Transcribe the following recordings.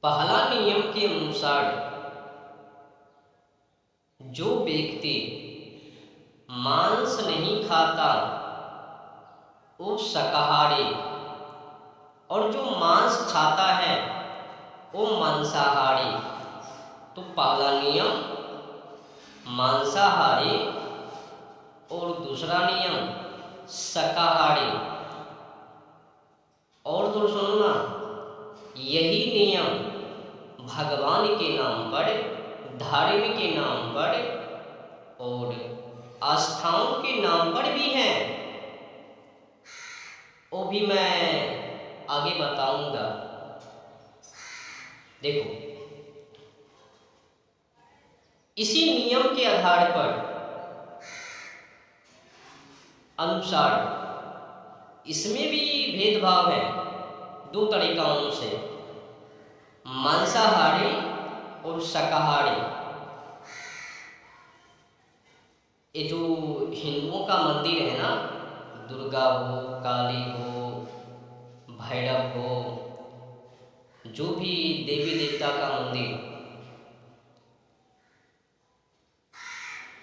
पहला नियम के अनुसार जो व्यक्ति मांस नहीं खाता वो शाकाहारी, और जो मांस खाता है वो मांसाहारी। तो पहला नियम मांसाहारी और दूसरा नियम शाकाहारी। और तो सुनो ना, यही नियम भगवान के नाम पर, धर्म के नाम पर और आस्थाओं के नाम पर भी हैं। वो भी मैं आगे बताऊंगा। देखो, इसी नियम के आधार पर अनुसार इसमें भी भेदभाव है दो तरीकाओं से, मांसाहारी और शाकाहारी। ये जो हिंदुओं का मंदिर है ना, दुर्गा हो, काली हो, भैरव हो, जो भी देवी देवता का मंदिर,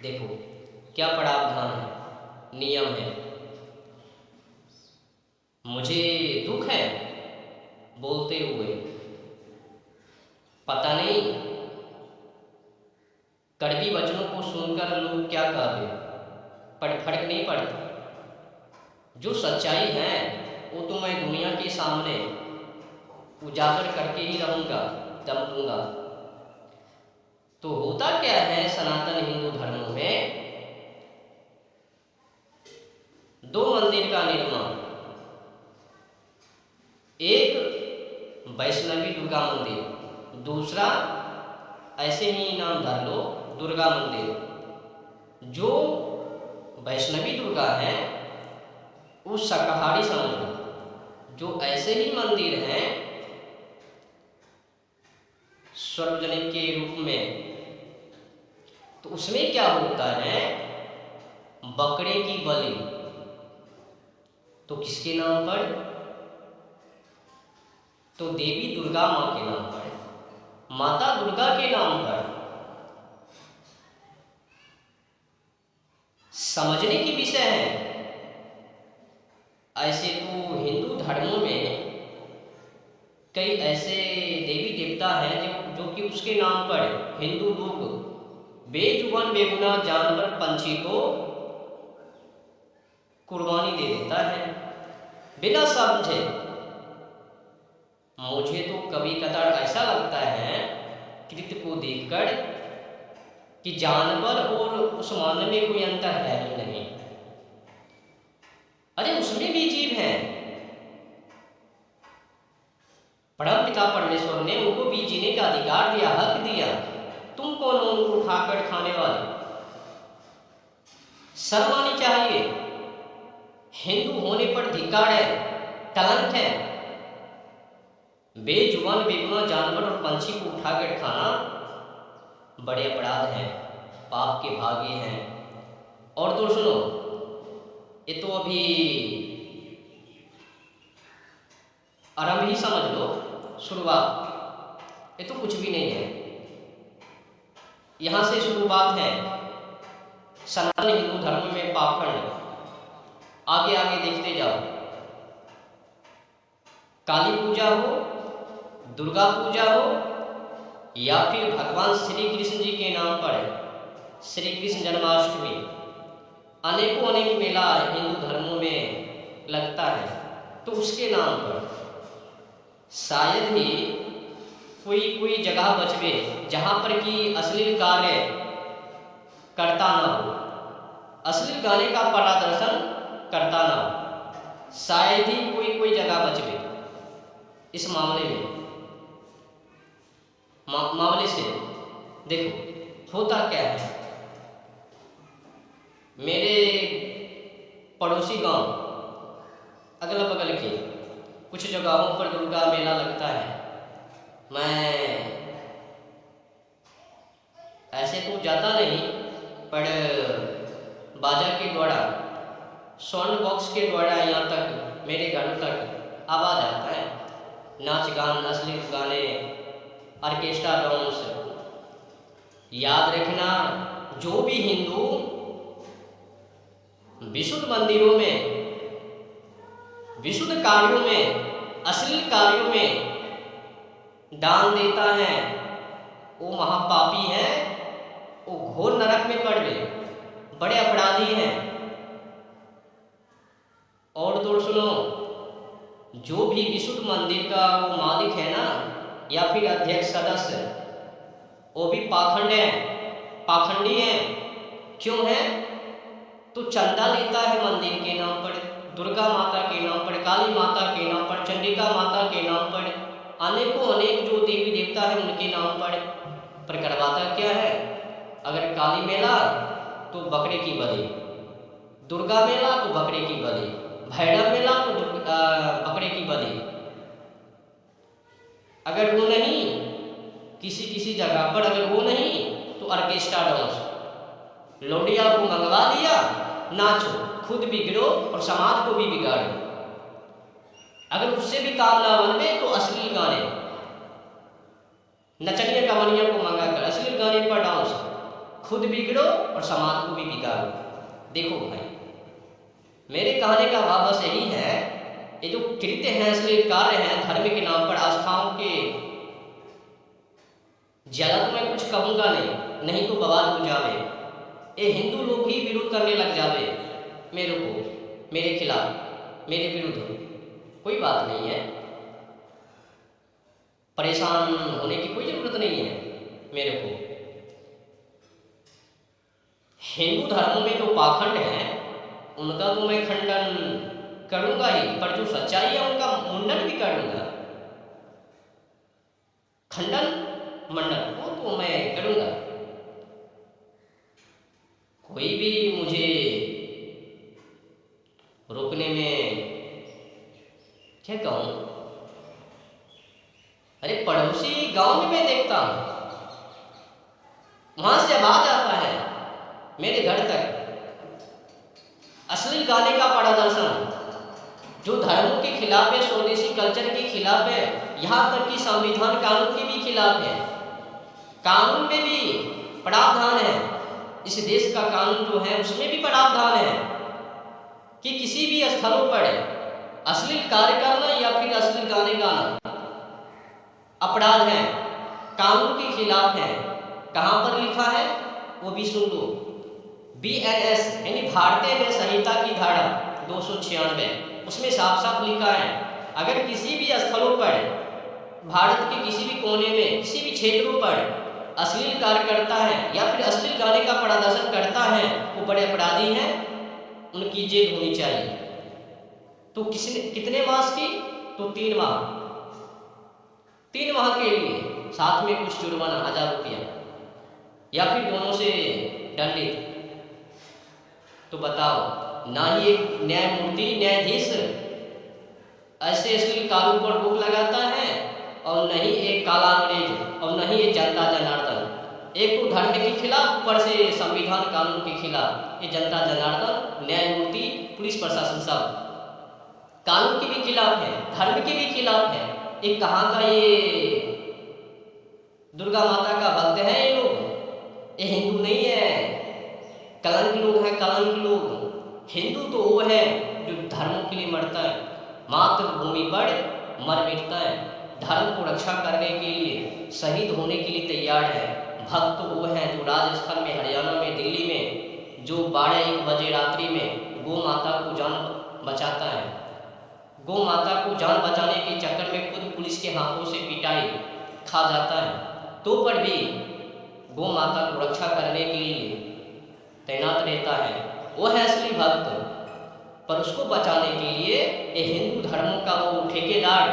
देखो क्या प्रावधान है, नियम है। मुझे दुख है बोलते हुए, पता नहीं कड़वी वचनों को सुनकर लोग क्या कहते, पर फर्क नहीं पड़ता। जो सच्चाई है वो तो मैं दुनिया के सामने उजागर करके ही रहूँगा, दम दूंगा। तो होता क्या है, सनातन हिंदू धर्म में दो मंदिर का निर्माण, एक वैष्णवी दुर्गा मंदिर, दूसरा ऐसे ही नाम धर लो दुर्गा मंदिर। जो वैष्णवी दुर्गा है वो शाकाहारी समझ लो, जो ऐसे ही मंदिर हैं सार्वजनिक के रूप में, तो उसमें क्या होता है, बकरे की बलि। तो किसके नाम पर? तो देवी दुर्गा माँ के नाम पर, माता दुर्गा के नाम पर। समझने की विषय है। ऐसे तो हिंदू धर्मों में कई ऐसे देवी देवता हैं जो कि उसके नाम पर हिंदू लोग बेजुबान बेगुनाह जानवर पंछी को कुर्बानी दे देता है बिना समझे। मुझे तो कभी कदार ऐसा लगता है कृत्य को देखकर कि जानवर और उस मानव में कोई अंतर है ही नहीं। अरे उसमें भी जीव हैं। परम पिता परमेश्वर ने उनको भी जीने का अधिकार दिया, हक दिया। तुम कौन हो उनको उठाकर खाने वाले? शर्म आनी चाहिए। हिंदू होने पर धिक्कार है, कलंक है। बेजुबान बेगुनाह जानवर और पंछी को उठाकर खाना बड़े अपराध हैं, पाप के भागी हैं। और तो सुनो, ये तो अभी आरंभ ही समझ लो, शुरुआत। ये तो कुछ भी नहीं है। यहाँ से शुरुआत है सनातन हिंदू धर्म में पाखंड। आगे आगे देखते जाओ। काली पूजा हो, दुर्गा पूजा हो, या फिर भगवान श्री कृष्ण जी के नाम पर श्री कृष्ण जन्माष्टमी, अनेकों अनेक मेला हिंदू धर्मों में लगता है। तो उसके नाम पर शायद ही कोई कोई जगह बचवे जहाँ पर कि अश्लील कार्य करता ना हो, अश्लील गाने का प्रदर्शन करता ना हो। शायद ही कोई कोई जगह बचवे इस मामले में, मामले से। देखो होता क्या है, मेरे पड़ोसी गांव अगल बगल के कुछ जगहों पर दुर्गा मेला लगता है। मैं ऐसे तो जाता नहीं, पर बाजा के द्वारा, साउंड बॉक्स के द्वारा यहाँ तक मेरे घर तक आवाज़ आता है। नाच गान, अश्लील गाने ऑर्केस्ट्रा डांस। याद रखना, जो भी हिंदू विशुद्ध मंदिरों में, विशुद्ध कार्यों में, अश्लील कार्यों में दान देता है, वो महापापी है, वो घोर नरक में पड़ गए, बड़े अपराधी हैं। और तो सुनो, जो भी विशुद्ध मंदिर का वो मालिक है ना, या फिर अध्यक्ष सदस्य, वो भी पाखंड है, पाखंडी है। क्यों है? तो चंदा लेता है मंदिर के नाम पर, दुर्गा माता के नाम पर, काली माता के नाम पर, चंडिका माता के नाम पर, अनेकों अनेक जो देवी देवता है उनके नाम पर करवाता क्या है? अगर काली मेला तो बकरे की बलि, दुर्गा मेला तो बकरे की बलि, भैरव मेला तो बकरे की बलि। अगर वो नहीं, किसी किसी जगह पर अगर वो नहीं, तो ऑर्केस्ट्रा डांस, लौंडिया को मंगवा दिया, नाचो, खुद बिगड़ो और समाज को भी बिगाड़ो। अगर उससे भी काम ना बनवे तो अश्लील गाने, नचनिया कवनिया को मंगाकर अश्लील गाने पर डांस, खुद बिगड़ो और समाज को भी बिगाड़ो। देखो भाई, मेरे कहने का भाव बस यही है, ये जो कृत्य हैं, अश्लील कार्य हैं, धर्म के नाम पर, आस्थाओं के, ज्यादा तो मैं कुछ कहूँगा नहीं तो बवाल हो जावे, ये हिंदू लोग ही विरोध करने लग जावे मेरे को, मेरे खिलाफ, मेरे विरुद्ध। कोई बात नहीं है, परेशान होने की कोई जरूरत नहीं है मेरे को। हिंदू धर्म में जो पाखंड है उनका तो मैं खंडन करूंगा ही, पर जो सच्चाई है उनका मुंडन भी करूंगा, खंडन मंडन वो तो मैं करूंगा। कोई भी मुझे रोकने में, क्या कहूं, अरे पड़ोसी गांव में मैं देखता हूं, वहां से आवाज आता है मेरे घर तक, अश्लील गाने का प्रदर्शन जो धर्मों के खिलाफ है, स्वदेशी कल्चर के खिलाफ है, यहाँ तक कि संविधान कानून के भी खिलाफ है। कानून में भी प्रावधान है, इस देश का कानून जो है उसमें भी प्रावधान है कि किसी भी स्थलों पर अश्लील कार्य करना या फिर अश्लील गाने गाना अपराध है, कानून के खिलाफ है। कहाँ पर लिखा है वो भी सुन लो, BNS यानी भारतीय न्याय संहिता की धारा 296, उसमें साफ साफ लिखा है, अगर किसी भी स्थलों पर, भारत के किसी भी कोने में, किसी भी क्षेत्रों पर अश्लील कार्य करता है या फिर अश्लील गाने का प्रदर्शन करता है, वो बड़े अपराधी हैं, उनकी जेल होनी चाहिए। तो कितने मास की? तो 3 माह, 3 माह के लिए, साथ में कुछ जुर्माना 1000 रुपया, या फिर दोनों से दंडित। तो बताओ, ना ही एक न्यायमूर्ति, न्यायाधीश ऐसे अश्लील कार्यों पर रोक लगाता है, और नहीं एक काला अंग्रेज, और नहीं एक जनता जनार्दन। एक तो धर्म के खिलाफ, ऊपर से संविधान कानून के खिलाफ ये जनता जनार्दन, न्यायमूर्ति, पुलिस प्रशासन सब कानून के भी खिलाफ है, धर्म के भी खिलाफ है। एक कहाँ का ये दुर्गा माता का भक्त है ये लोग, ये हिंदू नहीं है, कलंक लोग हैं, कलंक लोग। हिंदू तो वो है जो धर्मों के लिए मरता है, मातृभूमि पर मर मिटता है, धर्म को रक्षा करने के लिए शहीद होने के लिए तैयार है। भक्त तो वो है जो राजस्थान में, हरियाणा में, दिल्ली में जो 12-1 बजे रात्रि में गौ माता को जान बचाता है, गौ माता को जान बचाने के चक्कर में खुद पुलिस के हाथों से पिटाई खा जाता है, तो पर भी गौ माता को रक्षा करने के लिए तैनात रहता है, वो है असली भक्त। पर उसको बचाने के लिए ये हिंदू धर्मों का वो ठेकेदार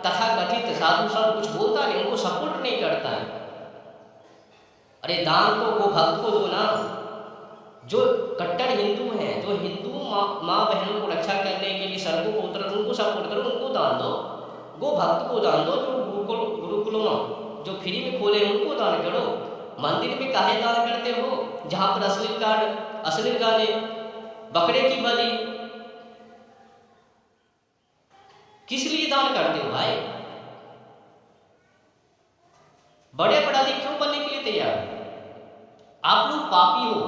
तथा कथित साधु सब कुछ बोलता नहीं, उनको सपोर्ट नहीं करता है। अरे दान तो वो भक्त को दो ना, जो कट्टर हिंदू हैं, जो हिंदू माँ बहनों को रक्षा करने के लिए सड़कों को उतर, उनको सपोर्ट करो, उनको दान दो। गो भक्त को दान दो, जो गुरुकुलों जो फ्री में खोले उनको दान करो। मंदिर में काहे दान करते हो जहाँ पर अश्लील गाने, बकरे की बलि, किस लिए दान करते हो भाई? बड़े अपराधी क्यों बनने के लिए तैयार हो? आप लोग पापी हो।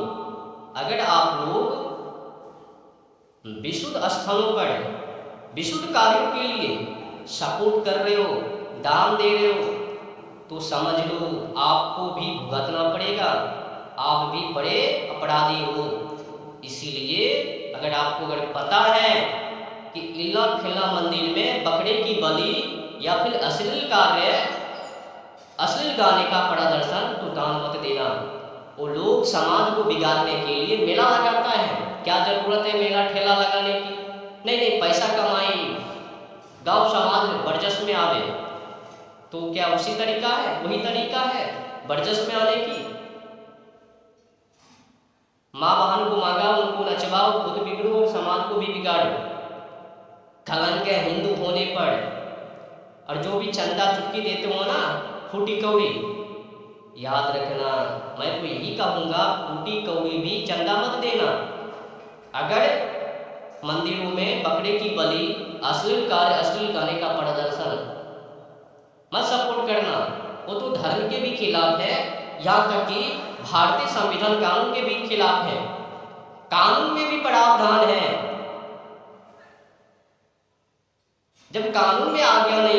अगर आप लोग विशुद्ध स्थानों पर विशुद्ध कार्यों के लिए सपोर्ट कर रहे हो, दान दे रहे हो, तो समझ लो आपको भी भुगतना पड़ेगा, आप भी बड़े अपराधी हो। इसीलिए अगर आपको अगर पता है कि इल्ला खिल्ला मंदिर में बकरे की बलि या फिर अश्लील कार्य, अश्लील गाने का प्रदर्शन, तो दान मत देना। वो लोग समाज को बिगाड़ने के लिए मेला लगाता है। क्या जरूरत है मेला ठेला लगाने की? नहीं नहीं, पैसा कमाई, गांव समाज वर्चस्व में आवे, तो क्या उसी तरीका है, वही तरीका है वर्चस्व में आने की। माँ बहन को मांगा, उनको नचवाओ, खुद बिगड़ो और समाज को भी बिगाड़ो। कलंक है हिंदू होने पर। और जो भी चंदा चुटकी देते हो ना, फूटी कौड़ी, याद रखना, मैं तो यही कहूँगा, फूटी कौड़ी भी चंदा मत देना। अगर मंदिरों में बकरे की बलि, अश्लील कार्य, अश्लील गाने का प्रदर्शन मत सपोर्ट करना। वो तो धर्म के भी खिलाफ है, यहाँ तक कि भारतीय संविधान कानून के भी खिलाफ है। कानून में भी प्रावधान है। जब कानून में आज्ञा नहीं